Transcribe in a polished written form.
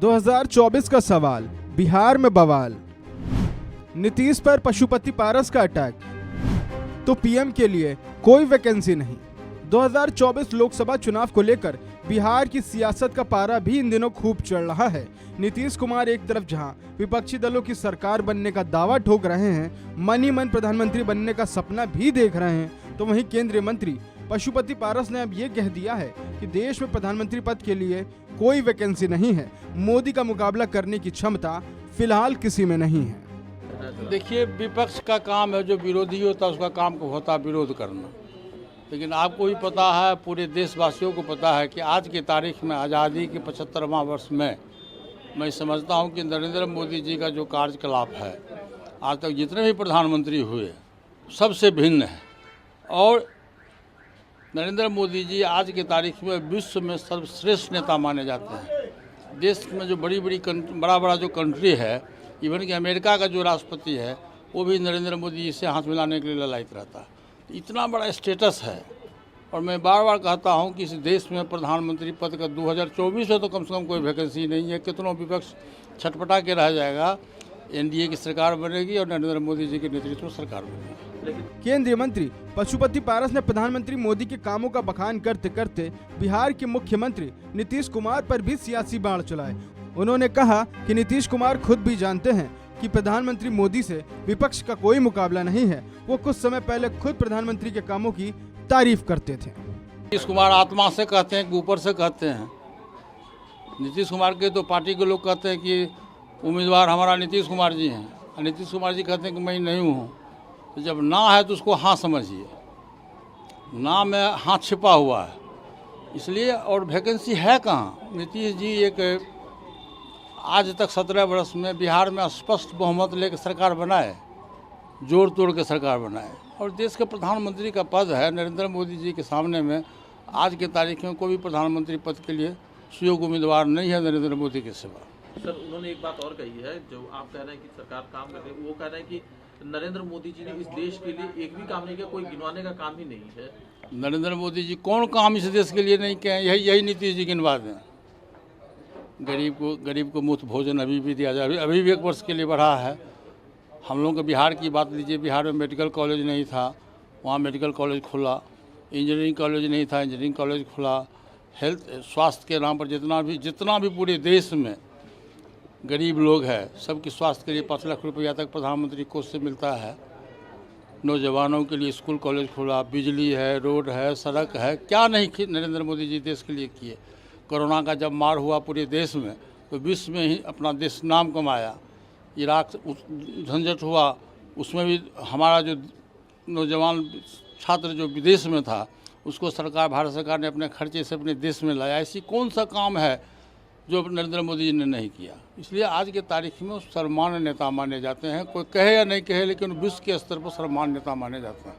2024 का सवाल, बिहार में बवाल। नीतीश पर पशुपति पारस का अटैक, तो पीएम के लिए कोई वैकेंसी नहीं। 2024 लोकसभा चुनाव को लेकर बिहार की सियासत का पारा भी इन दिनों खूब चढ़ रहा है। नीतीश कुमार एक तरफ जहां विपक्षी दलों की सरकार बनने का दावा ठोक रहे हैं, मन ही मन प्रधानमंत्री बनने का सपना भी देख रहे हैं, तो वहीं केंद्रीय मंत्री पशुपति पारस ने अब ये कह दिया है कि देश में प्रधानमंत्री पद के लिए कोई वैकेंसी नहीं है। मोदी का मुकाबला करने की क्षमता फिलहाल किसी में नहीं है। देखिए, विपक्ष का काम है, जो विरोधी होता है उसका काम को होता विरोध करना। लेकिन आपको भी पता है, पूरे देशवासियों को पता है कि आज की तारीख में आज़ादी के 75वां वर्ष में मैं समझता हूं कि नरेंद्र मोदी जी का जो कार्यकलाप है, आज तक जितने भी प्रधानमंत्री हुए सबसे भिन्न है। और नरेंद्र मोदी जी आज की तारीख में विश्व में सर्वश्रेष्ठ नेता माने जाते हैं। देश में जो बड़ा जो कंट्री है, इवन कि अमेरिका का जो राष्ट्रपति है, वो भी नरेंद्र मोदी जी से हाथ मिलाने के लिए ललायित रहता है। इतना बड़ा स्टेटस है। और मैं बार बार कहता हूं कि इस देश में प्रधानमंत्री पद का 2024 में तो कम से कम कोई वैकेंसी नहीं है। कितनों विपक्ष छटपटा के रह जाएगा, एनडीए की सरकार बनेगी और नरेंद्र मोदी जी के नेतृत्व में सरकार बनेगी। केंद्रीय मंत्री पशुपति पारस ने प्रधानमंत्री मोदी के कामों का बखान करते करते बिहार के मुख्यमंत्री नीतीश कुमार पर भी सियासी बाण चलाए। उन्होंने कहा कि नीतीश कुमार खुद भी जानते हैं कि प्रधानमंत्री मोदी से विपक्ष का कोई मुकाबला नहीं है। वो कुछ समय पहले खुद प्रधानमंत्री के कामों की तारीफ करते थे। नीतीश कुमार आत्मा से कहते हैं कि ऊपर से कहते हैं। नीतीश कुमार के तो पार्टी के लोग कहते हैं कि उम्मीदवार हमारा नीतीश कुमार जी हैं, और नीतीश कुमार जी कहते हैं कि मैं नहीं हूँ। तो जब ना है तो उसको हाँ समझिए, ना में हाँ छिपा हुआ है इसलिए। और वैकेंसी है कहाँ? नीतीश जी एक आज तक 17 वर्ष में बिहार में स्पष्ट बहुमत लेकर सरकार बनाए, जोड़ तोड़ के सरकार बनाए। और देश के प्रधानमंत्री का पद है नरेंद्र मोदी जी के सामने में। आज की तारीख में कोई भी प्रधानमंत्री पद के लिए सुयोग्य उम्मीदवार नहीं है नरेंद्र मोदी के सिवा। सर, उन्होंने एक बात और कही है, जो आप कह रहे हैं कि सरकार काम कर रही है, वो कह रहे हैं कि नरेंद्र मोदी जी ने इस देश के लिए एक भी काम नहीं किया, कोई गिनवाने का काम ही नहीं है। नरेंद्र मोदी जी कौन काम इस देश के लिए नहीं किए हैं? यही नीतीश जी गिनवा दें। गरीब को मुफ्त भोजन अभी भी दिया जाए, अभी भी 1 वर्ष के लिए बढ़ा है। हम लोगों के बिहार की बात लीजिए, बिहार में मेडिकल कॉलेज नहीं था, वहाँ मेडिकल कॉलेज खुला। इंजीनियरिंग कॉलेज नहीं था, इंजीनियरिंग कॉलेज खुला। हेल्थ स्वास्थ्य के नाम पर जितना भी पूरे देश में गरीब लोग हैं, सबके स्वास्थ्य के लिए 5 लाख रुपया तक प्रधानमंत्री कोष से मिलता है। नौजवानों के लिए स्कूल कॉलेज खुला, बिजली है, रोड है, सड़क है। क्या नहीं नरेंद्र मोदी जी देश के लिए किए। कोरोना का जब मार हुआ पूरे देश में, तो विश्व में ही अपना देश नाम कमाया। इराक झंझट हुआ, उसमें भी हमारा जो नौजवान छात्र जो विदेश में था, उसको भारत सरकार ने अपने खर्चे से अपने देश में लाया। ऐसी कौन सा काम है जो नरेंद्र मोदी जी ने नहीं किया? इसलिए आज के तारीख में सर्वमान्य नेता माने जाते हैं। कोई कहे या नहीं कहे, लेकिन विश्व के स्तर पर सर्वमान्य नेता माने जाते हैं।